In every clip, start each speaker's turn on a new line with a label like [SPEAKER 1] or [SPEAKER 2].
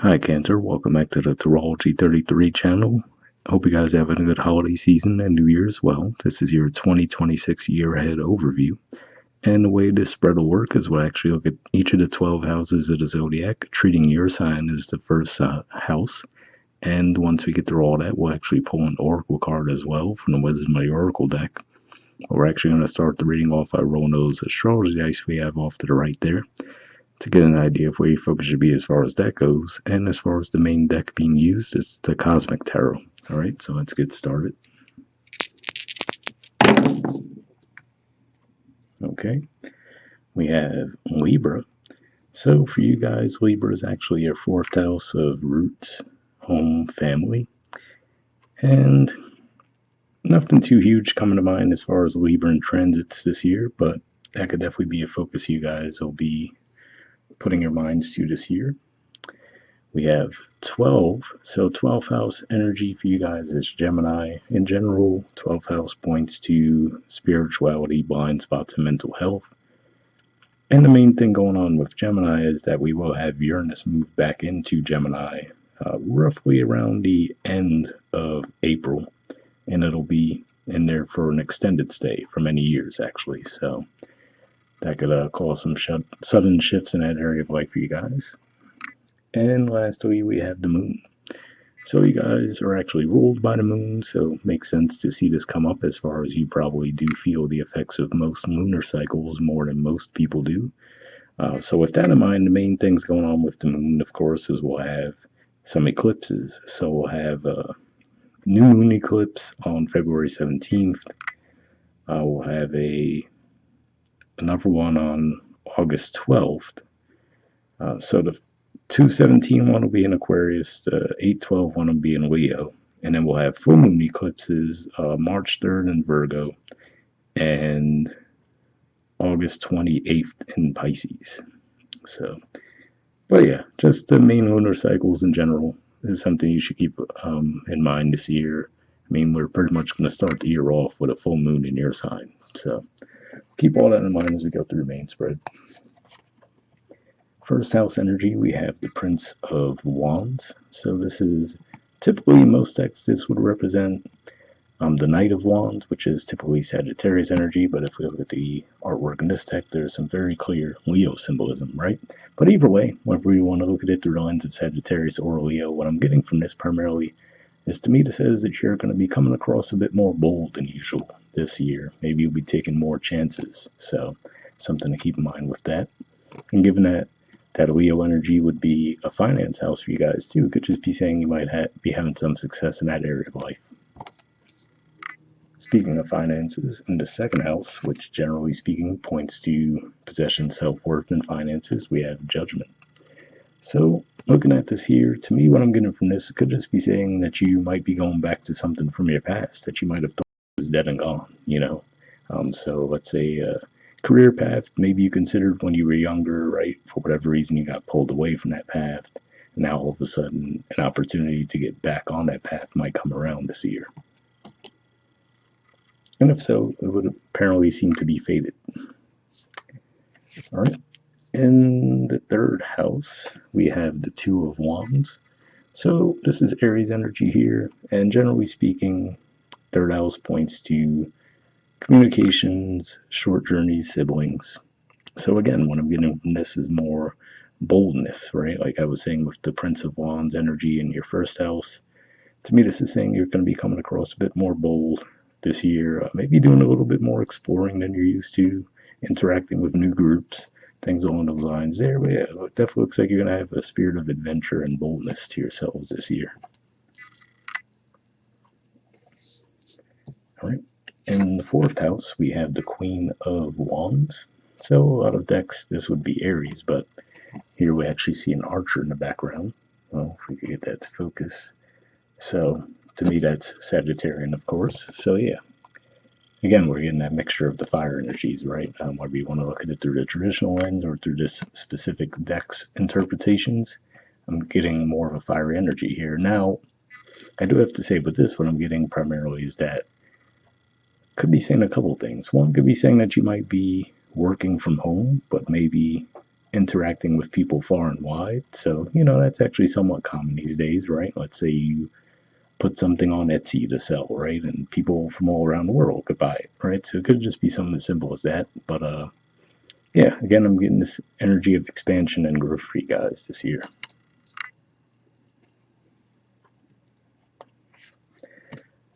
[SPEAKER 1] Hi, Cancer. Welcome back to the Astrology 33 channel. Hope you guys are having a good holiday season and New Year as well. This is your 2026 year ahead overview. And the way this spread will work is we'll actually look at each of the 12 houses of the zodiac, treating your sign as the first house. And once we get through all that, we'll actually pull an oracle card as well from the Wisdom of the Oracle deck. We're actually going to start the reading off by rolling those astrology dice we have off to the right there, to get an idea of where your focus should be as far as that goes. And as far as the main deck being used, it's the Cosmic Tarot. All right, so let's get started. Okay, we have Libra. So for you guys, Libra is actually your fourth house of roots, home, family. And nothing too huge coming to mind as far as Libra and transits this year, but that could definitely be a focus you guys will be putting your minds to this year. We have 12, so 12th house energy for you guys is Gemini. In general, 12th house points to spirituality, blind spots, and mental health. And the main thing going on with Gemini is that we will have Uranus move back into Gemini roughly around the end of April, and it'll be in there for an extended stay for many years, actually. So that could cause some sudden shifts in that area of life for you guys. And lastly, we have the moon. So you guys are actually ruled by the moon, so it makes sense to see this come up as far as you probably do feel the effects of most lunar cycles more than most people do. So with that in mind, the main things going on with the moon, of course, is we'll have some eclipses. So we'll have a new moon eclipse on February 17th. We'll have another one on August 12th. So the 217 one will be in Aquarius, the 812 one will be in Leo, and then we'll have full moon eclipses March 3rd in Virgo and August 28th in Pisces. So, but yeah, just the main lunar cycles in general is something you should keep in mind this year. I mean, we're pretty much going to start the year off with a full moon in your sign, so keep all that in mind as we go through the main spread. First house energy, we have the Prince of Wands. So this is typically, most decks, this would represent the Knight of Wands, which is typically Sagittarius energy. But if we look at the artwork in this deck, there's some very clear Leo symbolism, right? But either way, whenever you want to look at it through the lens of Sagittarius or Leo, what I'm getting from this primarily is, to me, this says that you're going to be coming across a bit more bold than usual this year. Maybe you'll be taking more chances. So something to keep in mind with that. And given that Leo energy would be a finance house for you guys too. It could just be saying you might be having some success in that area of life. Speaking of finances, in the second house, which generally speaking points to possession, self-worth, and finances, we have Judgment. So looking at this here, to me, what I'm getting from this could just be saying that you might be going back to something from your past that you might have thought was dead and gone, you know. So let's say career path maybe you considered when you were younger, right? For whatever reason, you got pulled away from that path. And now all of a sudden, an opportunity to get back on that path might come around this year. And if so, it would apparently seem to be fated. All right. In the third house, we have the Two of Wands. So this is Aries energy here. And generally speaking, third house points to communications, short journeys, siblings. So again, what I'm getting from this is more boldness, right? Like I was saying with the Prince of Wands energy in your first house. To me, this is saying you're going to be coming across a bit more bold this year, maybe doing a little bit more exploring than you're used to, interacting with new groups, things along those lines there. But yeah, it definitely looks like you're going to have a spirit of adventure and boldness to yourselves this year. All right. In the fourth house, we have the Queen of Wands. So a lot of decks, this would be Aries, but here we actually see an archer in the background. Well, if we could get that to focus. So to me, that's Sagittarian, of course. So yeah, again, we're getting that mixture of the fire energies, right? Whether you want to look at it through the traditional lens or through this specific deck's interpretations, I'm getting more of a fiery energy here. Now, I do have to say with this, what I'm getting primarily is that could be saying a couple things. One could be saying that you might be working from home, but maybe interacting with people far and wide. So, that's actually somewhat common these days, right? Let's say you put something on Etsy to sell, right? And people from all around the world could buy it, right? So it could just be something as simple as that. But yeah, again, I'm getting this energy of expansion and growth for you guys this year.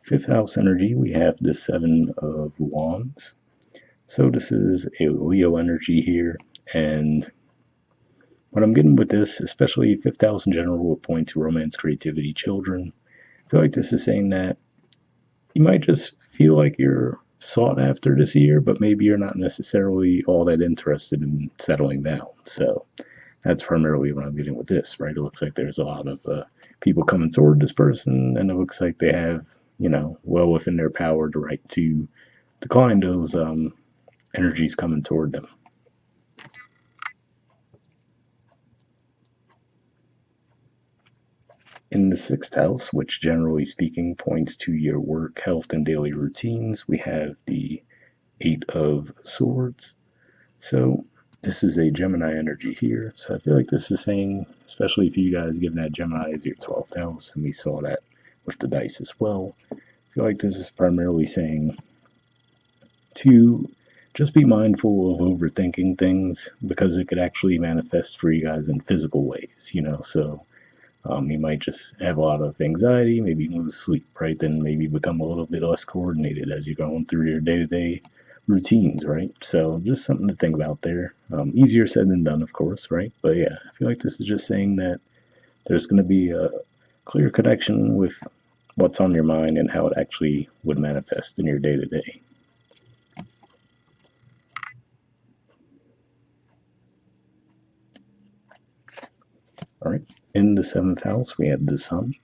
[SPEAKER 1] Fifth house energy, we have the Seven of Wands. So this is a Leo energy here, and what I'm getting with this, especially fifth house in general, will point to romance, creativity, children. I feel like this is saying that you might just feel like you're sought after this year, but maybe you're not necessarily all that interested in settling down. So that's primarily what I'm getting with this, right? It looks like there's a lot of people coming toward this person, and it looks like they have, well within their power the right to decline those energies coming toward them. In the sixth house, which generally speaking points to your work, health, and daily routines, we have the Eight of Swords. So this is a Gemini energy here. So I feel like this is saying, especially for you guys, given that Gemini is your 12th house, and we saw that with the dice as well, I feel like this is primarily saying to just be mindful of overthinking things because it could actually manifest for you guys in physical ways. So you might just have a lot of anxiety, maybe lose sleep, right? Then maybe become a little bit less coordinated as you're going through your day to day routines, right? So just something to think about there. Easier said than done, of course, right? But yeah, I feel like this is just saying that there's going to be a clear connection with what's on your mind and how it actually would manifest in your day to day. All right. In the seventh house, we have the sun.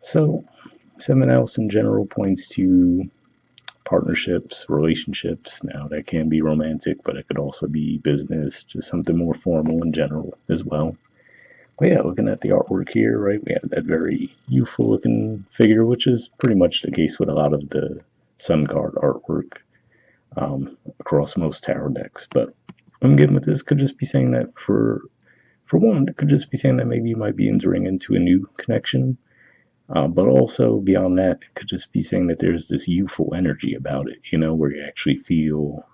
[SPEAKER 1] So, seventh house in general points to partnerships, relationships. Now, that can be romantic, but it could also be business, just something more formal in general as well. But yeah, looking at the artwork here, right, we have that very youthful looking figure, which is pretty much the case with a lot of the sun card artwork across most tarot decks. But what I'm getting with this could just be saying that for one, it could just be saying that maybe you might be entering into a new connection. But also beyond that, it could just be saying that there's this youthful energy about it, where you actually feel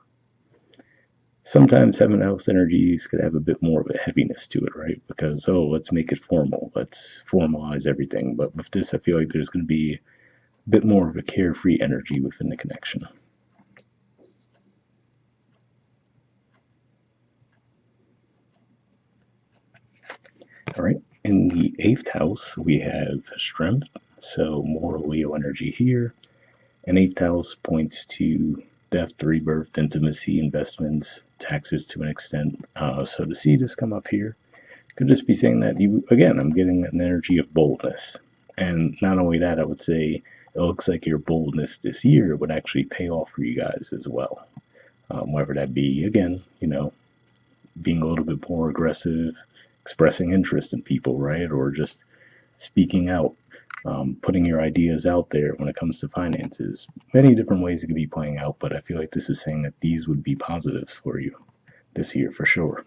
[SPEAKER 1] sometimes seven house energies could have a bit more of a heaviness to it, right? Because, oh, let's make it formal, let's formalize everything. But with this, I feel like there's going to be a bit more of a carefree energy within the connection. All right. In the eighth house, we have strength. So more Leo energy here. And eighth house points to death, rebirth, intimacy, investments, taxes to an extent. So to see this come up here could just be saying that again, I'm getting an energy of boldness. And not only that, I would say it looks like your boldness this year would actually pay off for you guys as well. Whether that be, again, being a little bit more aggressive, expressing interest in people, right? Or just speaking out, putting your ideas out there when it comes to finances. Many different ways it could be playing out, but I feel like this is saying that these would be positives for you this year for sure.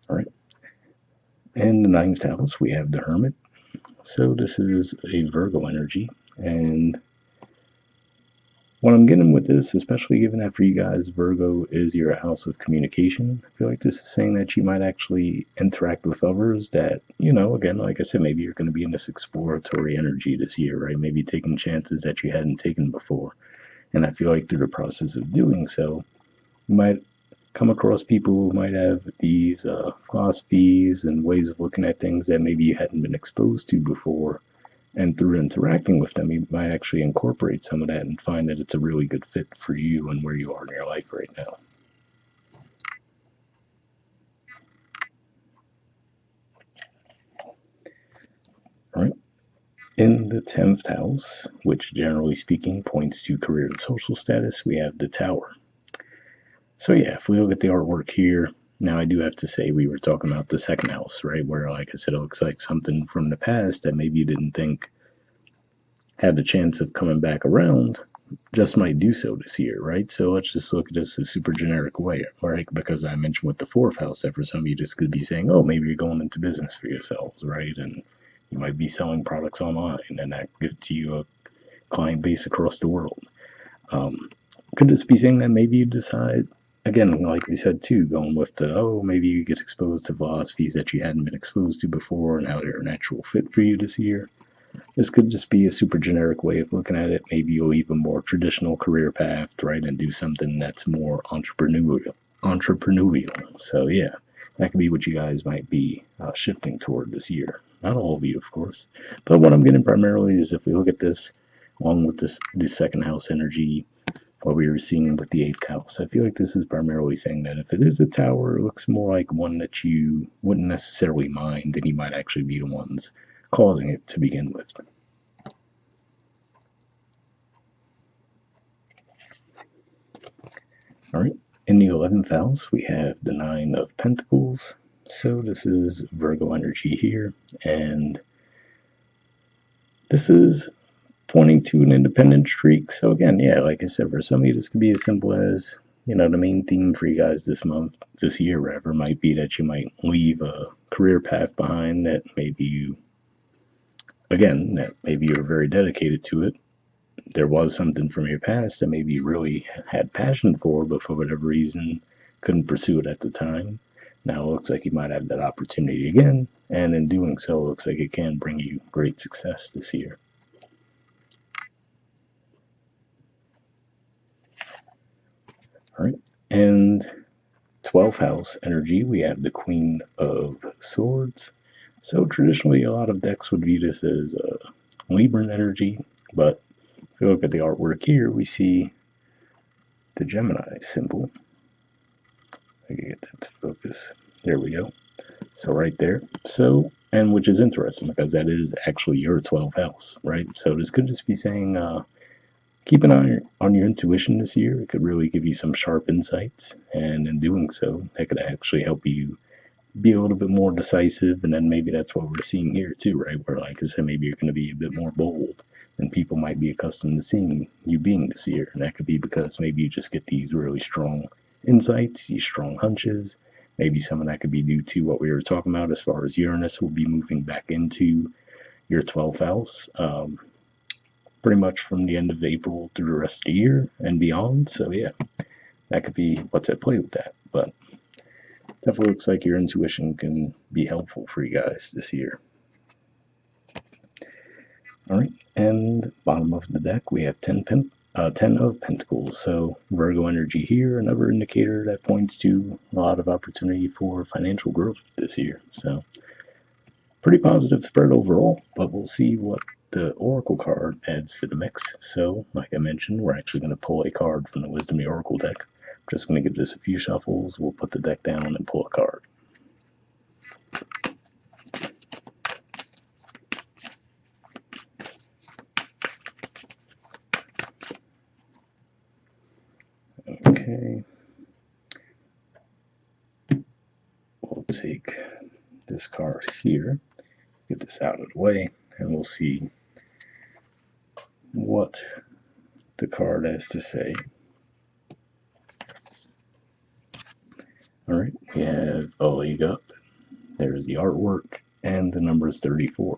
[SPEAKER 1] All right. In the ninth house, we have the Hermit. So this is a Virgo energy, and what I'm getting with this, especially given that for you guys, Virgo is your house of communication, I feel like this is saying that you might actually interact with others that, again, like I said, maybe you're going to be in this exploratory energy this year, right? Maybe taking chances that you hadn't taken before. And I feel like through the process of doing so, you might come across people who might have these philosophies and ways of looking at things that maybe you hadn't been exposed to before, and through interacting with them, you might actually incorporate some of that and find that it's a really good fit for you and where you are in your life right now. All right. In the 10th house, which generally speaking points to career and social status, we have the Tower. So, yeah, if we look at the artwork here, now I do have to say we were talking about the second house, right? Where, like I said, it looks like something from the past that maybe you didn't think had the chance of coming back around. just might do so this year, right? So let's just look at this as a super generic way, right? Because I mentioned with the fourth house that for some of you this could be saying, oh, maybe you're going into business for yourselves, right? And you might be selling products online, and that gives you a client base across the world. Um, could this be saying that maybe you decide, again, like we said too, going with the, oh, maybe you get exposed to philosophies that you hadn't been exposed to before and how they're a natural fit for you this year? This could just be a super generic way of looking at it. Maybe you'll leave a more traditional career path, right, and do something that's more entrepreneurial. Entrepreneurial. So yeah, that could be what you guys might be shifting toward this year. Not all of you, of course, but what I'm getting primarily is if we look at this along with the second house energy, what we were seeing with the eighth house. I feel like this is primarily saying that if it is a tower, it looks more like one that you wouldn't necessarily mind, and you might actually be the ones causing it to begin with. All right. In the 11th house, we have the Nine of Pentacles. So this is Virgo energy here. And this is pointing to an independent streak. So again, yeah, like I said, for some of you, this could be as simple as, the main theme for you guys this year, rather, might be that you might leave a career path behind that maybe you're very dedicated to it. There was something from your past that maybe you really had passion for, but for whatever reason couldn't pursue it at the time. Now it looks like you might have that opportunity again, and in doing so, it looks like it can bring you great success this year. All right, and 12th house energy, we have the Queen of Swords. So traditionally, a lot of decks would view this as Libran energy, but if you look at the artwork here, we see the Gemini symbol. I can get that to focus. There we go. So right there. So, and which is interesting because that is actually your 12th house, right? So this could just be saying, keep an eye on your intuition this year. It could really give you some sharp insights, and in doing so, that could actually help you be a little bit more decisive. And then maybe that's what we're seeing here too, right? Where, like I said, maybe you're going to be a bit more bold than people might be accustomed to seeing you being this year. And that could be because maybe you just get these really strong insights, these strong hunches. Maybe some of that could be due to what we were talking about as far as Uranus will be moving back into your 12th house, pretty much from the end of April through the rest of the year and beyond. So yeah, that could be what's at play with that. But definitely looks like your intuition can be helpful for you guys this year. All right, and bottom of the deck we have 10 of Pentacles. So Virgo energy here, another indicator that points to a lot of opportunity for financial growth this year. So pretty positive spread overall, but we'll see what the Oracle card adds to the mix. So like I mentioned, we're actually going to pull a card from the Wisdom of the Oracle deck. I'm just going to give this a few shuffles. We'll put the deck down and pull a card. Okay. We'll take this card here, get this out of the way, and we'll see what the card has to say. All right, we have a leg up. There's the artwork, and the number is 34.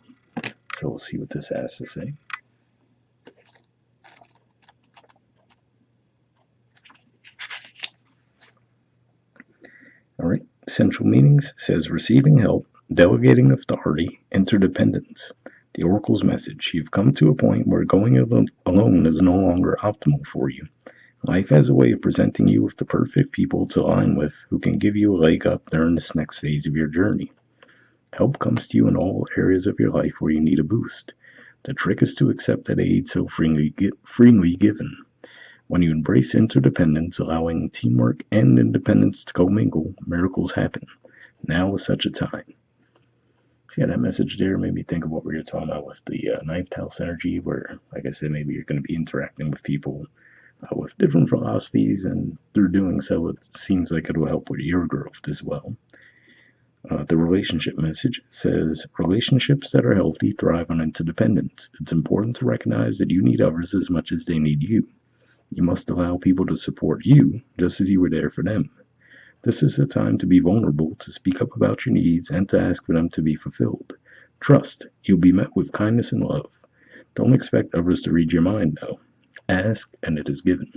[SPEAKER 1] So we'll see what this has to say. All right, essential meanings says receiving help, delegating authority, interdependence. The Oracle's message: you've come to a point where going alone is no longer optimal for you. Life has a way of presenting you with the perfect people to align with who can give you a leg up during this next phase of your journey. Help comes to you in all areas of your life where you need a boost. The trick is to accept that aid so freely given. When you embrace interdependence, allowing teamwork and independence to commingle, miracles happen. Now is such a time. So yeah, that message there made me think of what we were talking about with the ninth house energy, where, like I said, maybe you're going to be interacting with people with different philosophies, and through doing so, it seems like it will help with your growth as well. The relationship message says, relationships that are healthy thrive on interdependence. It's important to recognize that you need others as much as they need you. You must allow people to support you just as you were there for them. This is a time to be vulnerable, to speak up about your needs, and to ask for them to be fulfilled. Trust, you'll be met with kindness and love. Don't expect others to read your mind, though. Ask, and it is given.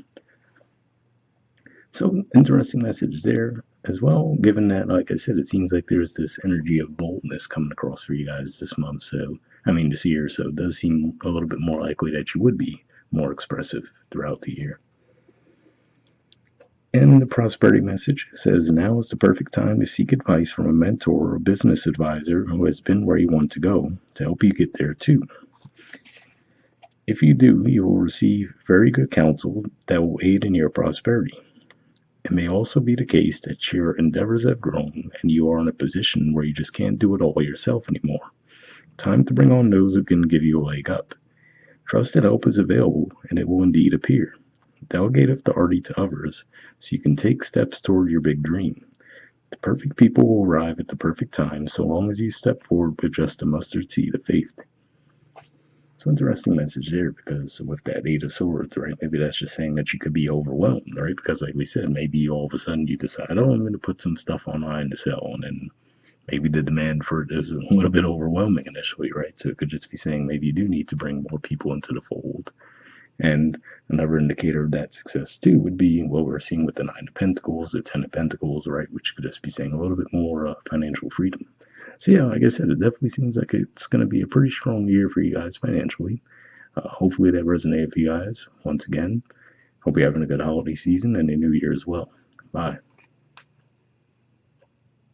[SPEAKER 1] So, interesting message there as well, given that, like I said, it seems like there's this energy of boldness coming across for you guys this month. This year. So, it does seem a little bit more likely that you would be more expressive throughout the year. And the prosperity message says now is the perfect time to seek advice from a mentor or a business advisor who has been where you want to go to help you get there too. If you do, you will receive very good counsel that will aid in your prosperity. It may also be the case that your endeavors have grown and you are in a position where you just can't do it all yourself anymore. Time to bring on those who can give you a leg up. Trust that help is available and it will indeed appear. Delegate authority to others so you can take steps toward your big dream. The perfect people will arrive at the perfect time so long as you step forward with just a mustard seed of faith. So interesting message there, because with that Eight of Swords, right, maybe that's just saying that you could be overwhelmed, right? Because like we said, maybe all of a sudden you decide, oh, I'm going to put some stuff online to sell, and then maybe the demand for it is a little bit overwhelming initially, right? So it could just be saying maybe you do need to bring more people into the fold. And another indicator of that success too would be what we're seeing with the Nine of Pentacles, the Ten of Pentacles, right? Which could just be saying a little bit more financial freedom. So yeah, like I said, it definitely seems like it's going to be a pretty strong year for you guys financially. Hopefully that resonated for you guys. Once again, hope you're having a good holiday season and a new year as well. Bye.